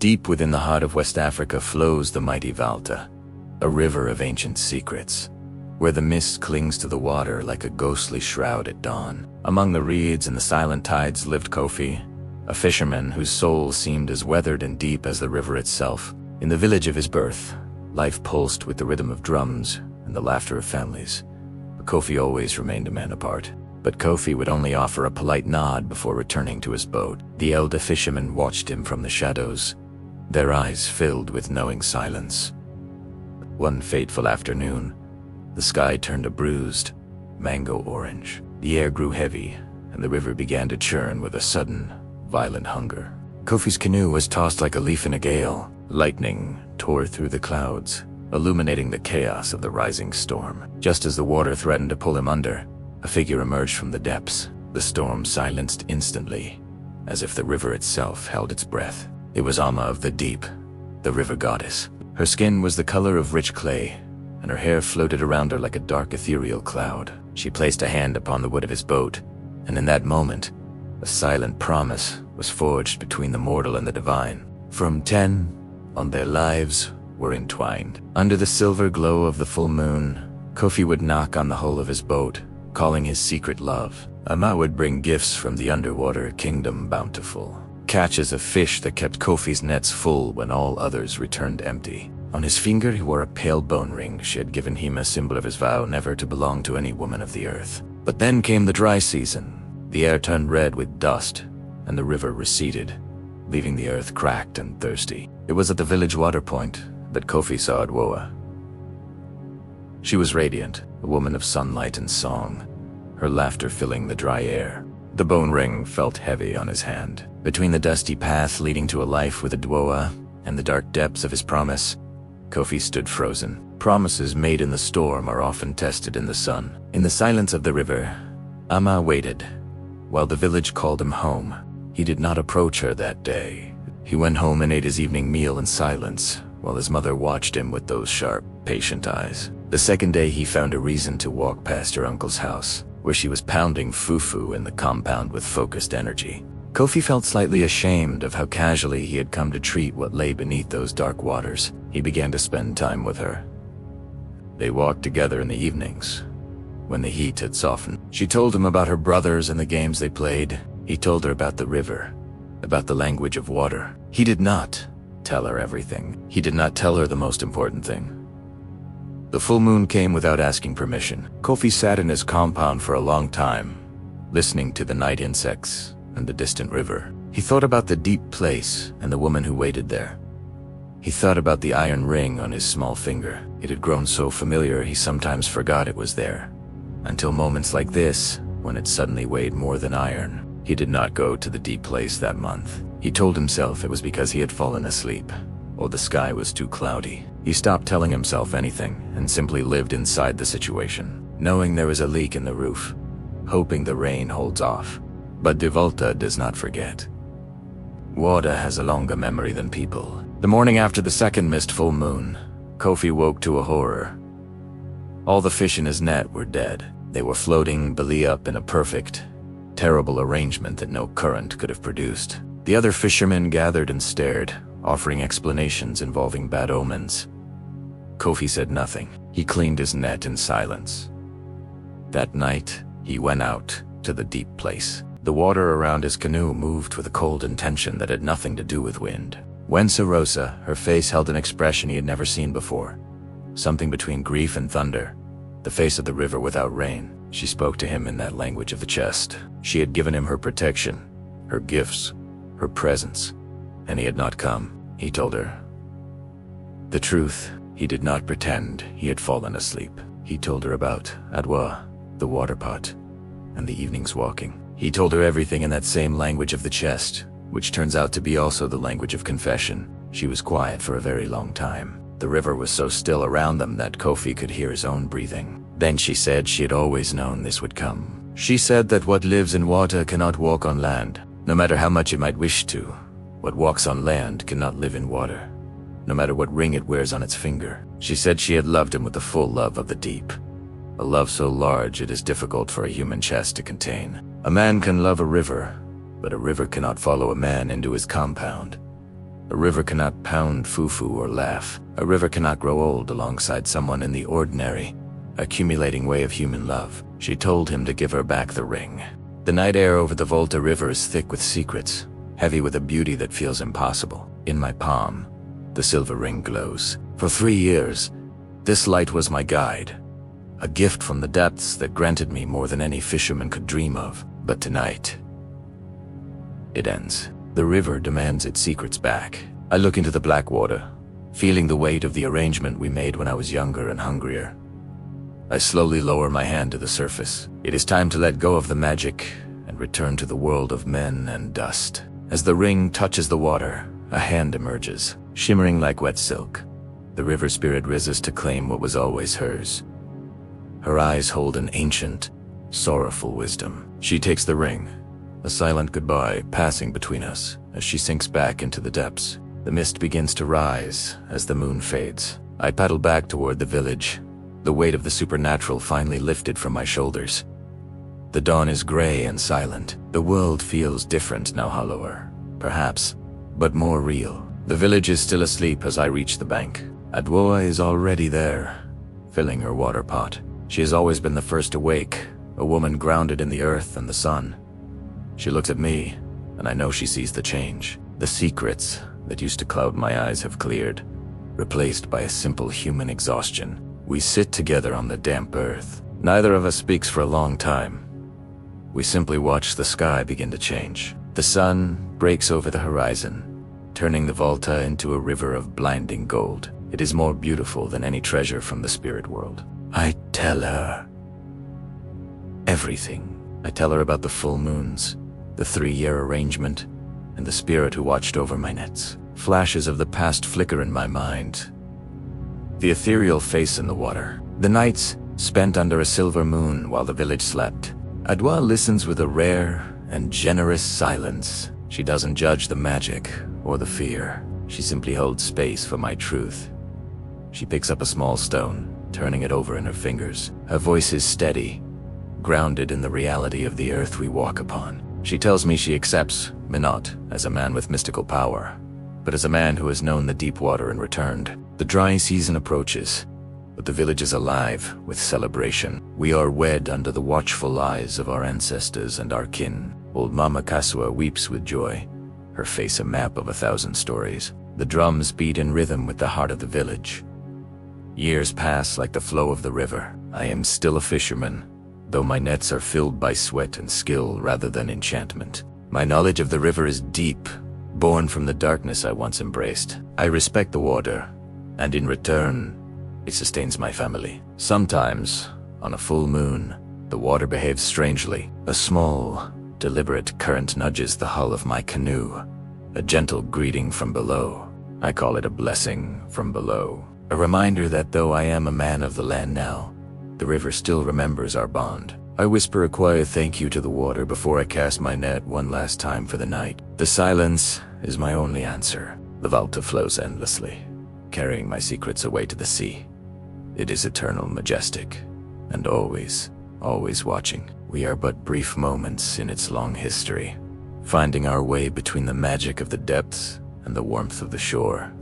Deep within the heart of West Africa flows the mighty Volta, a river of ancient secrets, where the mist clings to the water like a ghostly shroud at dawn. Among the reeds and the silent tides lived Kofi, a fisherman whose soul seemed as weathered and deep as the river itself. In the village of his birth, life pulsed with the rhythm of drums and the laughter of families, but Kofi always remained a man apart. But Kofi would only offer a polite nod before returning to his boat. The elder fishermen watched him from the shadows, their eyes filled with knowing silence. One fateful afternoon, the sky turned a bruised, mango orange. The air grew heavy, and the river began to churn with a sudden, violent hunger. Kofi's canoe was tossed like a leaf in a gale. Lightning tore through the clouds, illuminating the chaos of the rising storm. Just as the water threatened to pull him under, a figure emerged from the depths. The storm silenced instantly, as if the river itself held its breath. It was Amma of the Deep, the river goddess. Her skin was the color of rich clay, and her hair floated around her like a dark ethereal cloud. She placed a hand upon the wood of his boat, and in that moment, a silent promise was forged between the mortal and the divine. From 10 on their lives were entwined. Under the silver glow of the full moon, Kofi would knock on the hull of his boat, calling his secret love. Amma would bring gifts from the underwater kingdom bountiful, catches of fish that kept Kofi's nets full when all others returned empty. On his finger he wore a pale bone ring she had given him, a symbol of his vow never to belong to any woman of the earth. But then came the dry season. The air turned red with dust, and the river receded, leaving the earth cracked and thirsty. It was at the village water point that Kofi saw Adwoa. She was radiant, a woman of sunlight and song, her laughter filling the dry air. The bone ring felt heavy on his hand. Between the dusty path leading to a life with Adwoa and the dark depths of his promise, Kofi stood frozen. Promises made in the storm are often tested in the sun. In the silence of the river, Amma waited, while the village called him home. He did not approach her that day. He went home and ate his evening meal in silence, while his mother watched him with those sharp, patient eyes. The second day he found a reason to walk past her uncle's house, where she was pounding fufu in the compound with focused energy. Kofi felt slightly ashamed of how casually he had come to treat what lay beneath those dark waters. He began to spend time with her. They walked together in the evenings, when the heat had softened. She told him about her brothers and the games they played. He told her about the river, about the language of water. He did not tell her everything. He did not tell her the most important thing. The full moon came without asking permission. Kofi sat in his compound for a long time, listening to the night insects and the distant river. He thought about the deep place and the woman who waited there. He thought about the iron ring on his small finger. It had grown so familiar he sometimes forgot it was there. Until moments like this, when it suddenly weighed more than iron. He did not go to the deep place that month. He told himself it was because he had fallen asleep, or the sky was too cloudy. He stopped telling himself anything and simply lived inside the situation, knowing there was a leak in the roof, hoping the rain holds off. But De Volta does not forget. Water has a longer memory than people. The morning after the second missed full moon, Kofi woke to a horror. All the fish in his net were dead. They were floating belly up in a perfect, terrible arrangement that no current could have produced. The other fishermen gathered and stared, offering explanations involving bad omens. Kofi said nothing. He cleaned his net in silence. That night, he went out to the deep place. The water around his canoe moved with a cold intention that had nothing to do with wind. When Sarosa, her face held an expression he had never seen before, something between grief and thunder, the face of the river without rain. She spoke to him in that language of the chest. She had given him her protection, her gifts, her presence, and he had not come. He told her the truth. He did not pretend he had fallen asleep. He told her about Adwoa, the water pot, and the evening's walking. He told her everything in that same language of the chest, which turns out to be also the language of confession. She was quiet for a very long time. The river was so still around them that Kofi could hear his own breathing. Then she said she had always known this would come. She said that what lives in water cannot walk on land, no matter how much it might wish to. What walks on land cannot live in water, no matter what ring it wears on its finger. She said she had loved him with the full love of the deep, a love so large it is difficult for a human chest to contain. A man can love a river, but a river cannot follow a man into his compound. A river cannot pound fufu or laugh. A river cannot grow old alongside someone in the ordinary, accumulating way of human love. She told him to give her back the ring. The night air over the Volta River is thick with secrets, heavy with a beauty that feels impossible. In my palm, the silver ring glows. For 3 years, this light was my guide, a gift from the depths that granted me more than any fisherman could dream of. But tonight, it ends. The river demands its secrets back. I look into the black water, feeling the weight of the arrangement we made when I was younger and hungrier. I slowly lower my hand to the surface. It is time to let go of the magic and return to the world of men and dust. As the ring touches the water, a hand emerges, shimmering like wet silk. The river spirit rises to claim what was always hers. Her eyes hold an ancient, sorrowful wisdom. She takes the ring, a silent goodbye passing between us as she sinks back into the depths. The mist begins to rise as the moon fades. I paddle back toward the village, the weight of the supernatural finally lifted from my shoulders. The dawn is gray and silent. The world feels different now, hollower, perhaps, but more real. The village is still asleep as I reach the bank. Adwoa is already there, filling her water pot. She has always been the first awake, a woman grounded in the earth and the sun. She looks at me, and I know she sees the change. The secrets that used to cloud my eyes have cleared, replaced by a simple human exhaustion. We sit together on the damp earth. Neither of us speaks for a long time. We simply watch the sky begin to change. The sun breaks over the horizon, turning the Volta into a river of blinding gold. It is more beautiful than any treasure from the spirit world. I tell her everything. I tell her about the full moons, the 3-year arrangement, and the spirit who watched over my nets. Flashes of the past flicker in my mind. The ethereal face in the water. The nights spent under a silver moon while the village slept. Adwoa listens with a rare and generous silence. She doesn't judge the magic or the fear. She simply holds space for my truth. She picks up a small stone, turning it over in her fingers. Her voice is steady, grounded in the reality of the earth we walk upon. She tells me she accepts me not as a man with mystical power, but as a man who has known the deep water and returned. The dry season approaches, but the village is alive with celebration. We are wed under the watchful eyes of our ancestors and our kin. Old Mama Kasua weeps with joy, her face a map of 1,000 stories. The drums beat in rhythm with the heart of the village. Years pass like the flow of the river. I am still a fisherman, though my nets are filled by sweat and skill rather than enchantment. My knowledge of the river is deep, born from the darkness I once embraced. I respect the water, and in return, it sustains my family. Sometimes, on a full moon, the water behaves strangely. A small, deliberate current nudges the hull of my canoe, a gentle greeting from below. I call it a blessing from below. A reminder that though I am a man of the land now, the river still remembers our bond. I whisper a quiet thank you to the water before I cast my net one last time for the night. The silence is my only answer. The Volta flows endlessly, carrying my secrets away to the sea. It is eternal, majestic, and always, always watching. We are but brief moments in its long history, finding our way between the magic of the depths and the warmth of the shore.